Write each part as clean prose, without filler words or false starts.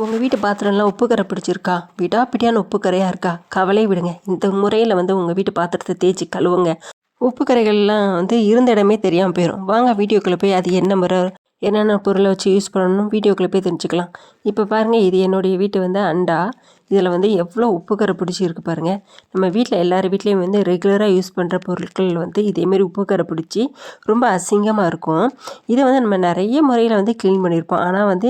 உங்கள் வீட்டு பாத்திரம்லாம் உப்பு கரை பிடிச்சிருக்கா? விடாப்பிடியான உப்பு கரையாக இருக்கா? கவலை விடுங்க. இந்த முறையில் உங்கள் வீட்டு பாத்திரத்தை தேய்ச்சி கழுவுங்க. உப்பு கரைகள்லாம் இருந்த இடமே தெரியாமல் போயிடும். வாங்க வீடியோக்குள்ளே போய் அது என்ன முறை, என்னென்ன பொருளை வச்சு யூஸ் பண்ணணும் வீடியோக்குள்ளே போய் தெரிஞ்சுக்கலாம். இப்போ பாருங்கள், இது என்னுடைய வீட்டு அண்டா. இதில் எவ்வளோ உப்பு கரை பிடிச்சிருக்கு பாருங்கள். நம்ம வீட்டில் எல்லார் வீட்லேயும் ரெகுலராக யூஸ் பண்ணுற பொருட்கள் இதேமாரி உப்பு கரை பிடிச்சி ரொம்ப அசிங்கமாக இருக்கும். இதை நம்ம நிறைய முறையில் க்ளீன் பண்ணியிருப்போம். ஆனால்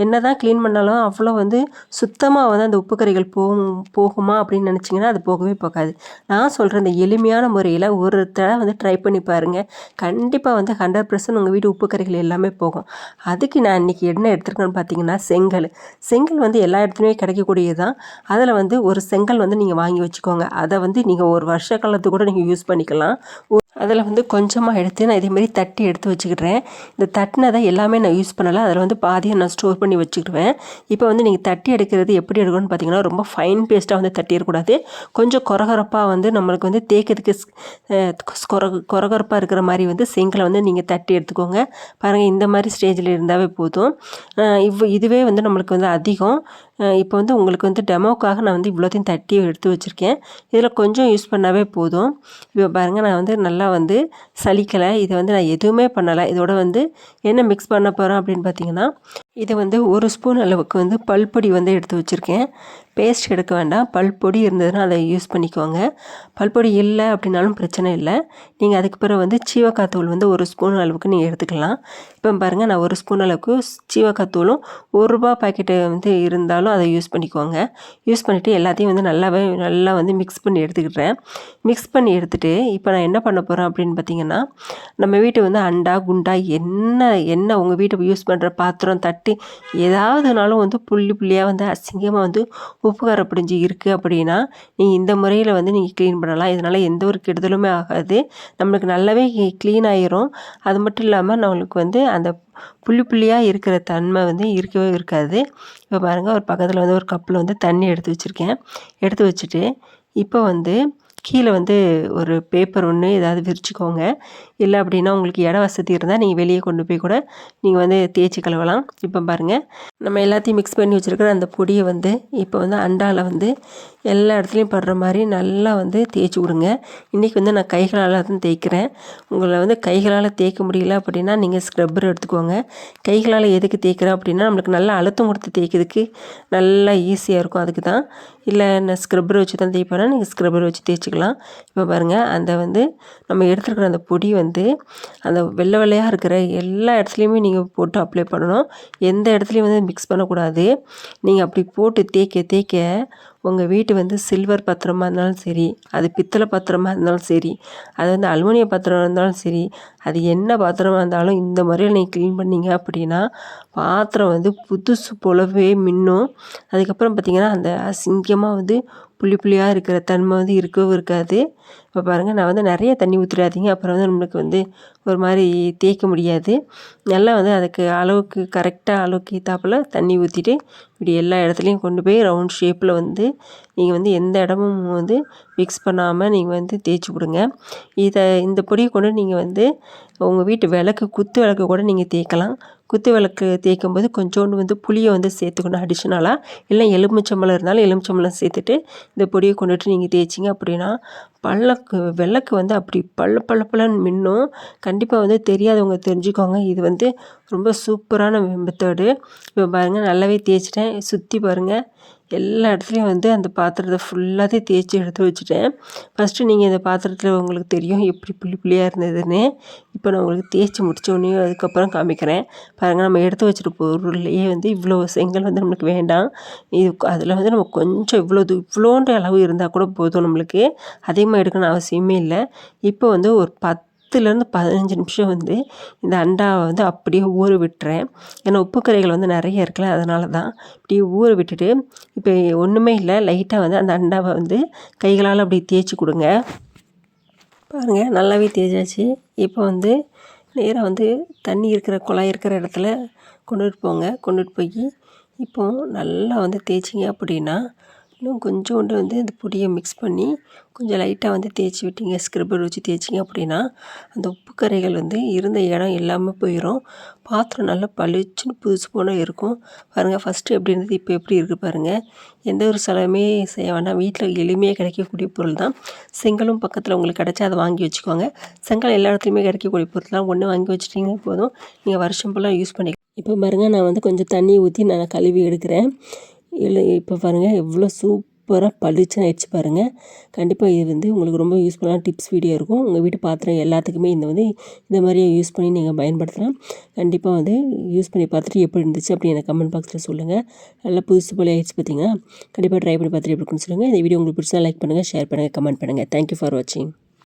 என்ன தான் க்ளீன் பண்ணாலும் அவ்வளோ சுத்தமாக அந்த உப்பு கரைகள் போகுமா அப்படின்னு நினச்சிங்கன்னா அது போகவே போகாது. நான் சொல்கிற இந்த எளிமையான முறையில் ஒரு தடவை ட்ரை பண்ணி பாருங்கள். கண்டிப்பாக 100% உங்கள் வீட்டு உப்பு கரைகள் எல்லாமே போகும். அதுக்கு நான் இன்றைக்கி என்ன எடுத்துருக்கேன்னு பார்த்தீங்கன்னா செங்கல். எல்லா இடத்துலையுமே கிடைக்கக்கூடியது தான். அதில் ஒரு செங்கல் நீங்கள் வாங்கி வச்சுக்கோங்க. அதை நீங்கள் ஒரு வருஷ காலத்துக்கு கூட நீங்கள் யூஸ் பண்ணிக்கலாம். அதில் கொஞ்சமாக எடுத்து நான் இதேமாரி தட்டி எடுத்து வச்சுக்கிடுறேன். இந்த தட்டினதை எல்லாமே நான் யூஸ் பண்ணலை. அதில் பாதியை நான் ஸ்டோர் பண்ணி வச்சுக்கிடுவேன். இப்போ நீங்கள் தட்டி எடுக்கிறது எப்படி எடுக்கணும்னு பார்த்தீங்கன்னா, ரொம்ப ஃபைன் பேஸ்ட்டாக தட்டிடக்கூடாது. கொஞ்சம் கொரகொரப்பாக நம்மளுக்கு தேய்க்கிறதுக்கு கொரகொரப்பாக இருக்கிற மாதிரி செங்கலை நீங்கள் தட்டி எடுத்துக்கோங்க. பாருங்கள், இந்த மாதிரி ஸ்டேஜில் இருந்தாவே போதும். இதுவே நம்மளுக்கு அதிகம். இப்போ உங்களுக்கு டெமோக்காக நான் இவ்வளோத்தையும் தட்டி எடுத்து வச்சுருக்கேன். இதில் கொஞ்சம் யூஸ் பண்ணாவே போதும். இப்போ பாருங்கள், நான் நல்லா சலிக்கலை. இதை நான் எதுவுமே பண்ணலை. இதோட என்ன மிக்ஸ் பண்ண போகிறோம் அப்படின்னு பார்த்தீங்கன்னா, இது 1 ஸ்பூன் அளவுக்கு பல்பொடி எடுத்து வச்சுருக்கேன். பேஸ்ட் எடுக்க வேண்டாம். பல்பொடி இருந்ததுன்னா அதை யூஸ் பண்ணிக்கோங்க. பல்பொடி இல்லை அப்படின்னாலும் பிரச்சனை இல்லை. நீங்கள் அதுக்கு பிறகு சீவக்காத்தூள் 1 ஸ்பூன் அளவுக்கு நீங்கள் எடுத்துக்கலாம். இப்போ பாருங்கள், நான் 1 ஸ்பூன் அளவுக்கு சீவக்காத்தூளும் ₹1 பாக்கெட்டு இருந்தாலும் அதை யூஸ் பண்ணிக்கோங்க. யூஸ் பண்ணிவிட்டு எல்லாத்தையும் நல்லா மிக்ஸ் பண்ணி எடுத்துக்கிட்டேன். மிக்ஸ் பண்ணி எடுத்துகிட்டு இப்போ நான் என்ன பண்ண போகிறேன் அப்படின்னு பார்த்தீங்கன்னா, நம்ம வீட்டு அண்டா குண்டா என்ன உங்கள் வீட்டு யூஸ் பண்ணுற பாத்திரம் தட்டு ஏதாவதுனாலும் புள்ளி புள்ளியாக அசிங்கமாக உப்பு கரை பிடிஞ்சி இருக்குது அப்படின்னா நீங்கள் இந்த முறையில் நீங்கள் க்ளீன் பண்ணலாம். இதனால் எந்த ஒரு கெடுதலுமே ஆகாது. நம்மளுக்கு நல்லாவே க்ளீன் ஆகிரும். அது மட்டும் இல்லாமல் நம்மளுக்கு அந்த புள்ளி புள்ளியாக இருக்கிற தன்மை இருக்கவே இருக்காது. இப்போ பாருங்கள், ஒரு பக்கத்தில் ஒரு கப்பில் தண்ணி எடுத்து வச்சுருக்கேன். எடுத்து வச்சுட்டு இப்போ கீழே ஒரு பேப்பர் ஒன்று ஏதாவது விரிச்சிக்கோங்க. இல்லை அப்படின்னா உங்களுக்கு இட வசதி இருந்தால் நீங்கள் வெளியே கொண்டு போய் கூட நீங்கள் தேய்ச்சி கழுவலாம். இப்போ பாருங்கள், நம்ம எல்லாத்தையும் மிக்ஸ் பண்ணி வச்சுருக்கிற அந்த பொடியை இப்போ அண்டாவில் எல்லா இடத்துலையும் படுற மாதிரி நல்லா தேய்ச்சி விடுங்க. இன்றைக்கி நான் கைகளால் தான் தேய்க்கிறேன். உங்களை கைகளால் தேய்க்க முடியல அப்படின்னா நீங்கள் ஸ்க்ரப்பர் எடுத்துக்கோங்க. கைகளால் எதுக்கு தேய்க்கிறேன் அப்படின்னா, நம்மளுக்கு நல்லா அழுத்தம் கொடுத்து தேய்க்கிறதுக்கு நல்லா ஈஸியாக இருக்கும். அதுக்கு தான். இல்லை நான் ஸ்க்ரப்பர் வச்சு தான் தேய்ப்பேன்னா நீங்கள் ஸ்க்ரப்பர் வச்சு தேய்ச்சிக்கலாம். இப்போ பாருங்கள், அந்த நம்ம எடுத்துருக்கிற அந்த பொடி அந்த வெள்ளை வெள்ளையாக இருக்கிற எல்லா இடத்துலையுமே நீங்கள் போட்டு அப்ளை பண்ணணும். எந்த இடத்துலையும் மிக்ஸ் பண்ணக்கூடாது. நீங்கள் அப்படி போட்டு தேய்க்க உங்கள் வீட்டு சில்வர் பாத்திரமாக இருந்தாலும் சரி, அது பித்தளை பாத்திரமாக இருந்தாலும் சரி, அது அலுமினிய பாத்திரமாக இருந்தாலும் சரி, அது என்ன பாத்திரமாக இருந்தாலும் இந்த முறையில் நீங்கள் க்ளீன் பண்ணிங்க அப்படின்னா பாத்திரம் புதுசு போலவே மின்னும். அதுக்கப்புறம் பார்த்திங்கன்னா, அந்த அசிங்கமாக புள்ளி புள்ளியாக இருக்கிற தன்மை இருக்கவும் இருக்காது. இப்போ பாருங்கள், நான் நிறைய தண்ணி ஊற்றிடாதீங்க. அப்புறம் நம்மளுக்கு ஒரு மாதிரி தேய்க்க முடியாது. நல்லா அதுக்கு அளவுக்கு கரெக்டாக அளவுக்கு ஏற்றாப்புல தண்ணி ஊற்றிட்டு இப்படி எல்லா இடத்துலையும் கொண்டு போய் ரவுண்ட் ஷேப்பில் நீங்கள் எந்த இடமும் மிக்ஸ் பண்ணாமல் நீங்கள் தேய்ச்சி விடுங்க. இந்த பொடியை கொண்டு நீங்கள் உங்கள் வீட்டு விளக்கு குத்து விளக்கு கூட நீங்கள் தேய்க்கலாம். குத்து விளக்கு தேய்க்கும்போது கொஞ்சோண்டு புளியை சேர்த்துக்கணும் அடிஷ்னலாக. இல்லை எலுமிச்சம்பழம் இருந்தாலும் எலுமிச்சம்பழம் சேர்த்துட்டு இந்த பொடியை கொண்டுட்டு நீங்கள் தேய்ச்சிங்க அப்படின்னா விளக்கு அப்படி பல்லன்னு மின்னும். கண்டிப்பாக தெரியாதவங்க தெரிஞ்சுக்கோங்க. இது ரொம்ப சூப்பரான மெத்தடு. இப்போ பாருங்கள், நல்லாவே தேய்ச்சிட்டேன். சுற்றி பாருங்கள், எல்லா இடத்துலையும் அந்த பாத்திரத்தை ஃபுல்லாகவே தேய்ச்சி எடுத்து வச்சுட்டேன். ஃபஸ்ட்டு நீங்கள் இந்த பாத்திரத்தில் உங்களுக்கு தெரியும் எப்படி புள்ளி புள்ளியாக இருந்ததுன்னு. இப்போ நான் உங்களுக்கு தேய்ச்சி முடித்தோடனே அதுக்கப்புறம் காமிக்கிறேன். பாருங்கள், நம்ம எடுத்து வச்சுட்டு பொருள்லேயே இவ்வளோ செங்கல் நம்மளுக்கு வேண்டாம். இது அதில் நம்ம கொஞ்சம் இவ்வளோன்ற அளவு இருந்தால் கூட போதும். நம்மளுக்கு அதிகமாக எடுக்கணும் அவசியமே இல்லை. இப்போ ஒரு 10லேருந்து 15 நிமிஷம் இந்த அண்டாவை அப்படியே ஊற விட்டுறேன். ஏன்னா உப்பு கரைகள் நிறைய இருக்குல்ல, அதனால தான். இப்படி ஊற விட்டுட்டு இப்போ ஒன்றுமே இல்லை, லைட்டாக அந்த அண்டாவை கைகளால் அப்படி தேய்ச்சி கொடுங்க. பாருங்கள், நல்லாவே தேய்ச்சாச்சு. இப்போ நேராக தண்ணி இருக்கிற குழாய் இருக்கிற இடத்துல கொண்டுட்டு போங்க. கொண்டுட்டு போய் இப்போ நல்லா தேய்ச்சிங்க அப்படின்னா இன்னும் கொஞ்சோண்டு வந்து அந்த பொடியை மிக்ஸ் பண்ணி கொஞ்சம் லைட்டாக வந்து தேய்ச்சி விட்டீங்க, ஸ்க்ரப்பர் வச்சு தேய்ச்சிங்க அப்படின்னா அந்த உப்பு கரைகள் வந்து இருந்த இடம் எல்லாமே போயிடும். பாத்திரம் நல்லா பளிச்சுன்னு புதுசு போல இருக்கும். பாருங்கள், ஃபஸ்ட்டு எப்படி இருந்தது, இப்போ எப்படி இருக்குது பாருங்கள். எந்த ஒரு செலவுமே செய்ய வேண்டாம். வீட்டில் எளிமையாக கிடைக்கக்கூடிய பொருள் தான். செங்கலும் பக்கத்தில் உங்களுக்கு கிடச்சா அதை வாங்கி வச்சுக்கோங்க. செங்கல் எல்லா இடத்துலையுமே கிடைக்கக்கூடிய பொருள் தான். ஒன்று வாங்கி வச்சுட்டிங்கன்னா போதும், நீங்கள் வருஷம் ஃபுல்லாக யூஸ் பண்ணிக்கலாம். இப்போ பாருங்கள், நான் வந்து கொஞ்சம் தண்ணி ஊற்றி நான் கழுவி எடுக்கிறேன். இப்போ பாருங்கள் எவ்வளோ சூப்பராக பளிச்சுன்னு ஆயிடுச்சு பாருங்கள். கண்டிப்பாக இது வந்து உங்களுக்கு ரொம்ப யூஸ்ஃபுல்லான டிப்ஸ் வீடியோ இருக்கும். உங்கள் வீட்டு பாத்திரம் எல்லாத்துக்குமே இந்த மாதிரியே யூஸ் பண்ணி நீங்கள் பயன்படுத்தலாம். கண்டிப்பாக வந்து யூஸ் பண்ணி பார்த்துட்டு எப்படி இருந்துச்சு அப்படி எனக்கு கமெண்ட் பாக்ஸில் சொல்லுங்கள். நல்லா புதுசு போல ஆயிடுச்சு பார்த்தீங்கன்னா. கண்டிப்பாக ட்ரை பண்ணி பார்த்துட்டு எப்படி இருக்குன்னு சொல்லுங்கள். இந்த வீடியோ உங்களுக்கு பிடிச்சா லைக் பண்ணுங்கள், ஷேர் பண்ணுங்கள், கமெண்ட் பண்ணுங்கள். தேங்க்யூ ஃபார் வாட்சிங்.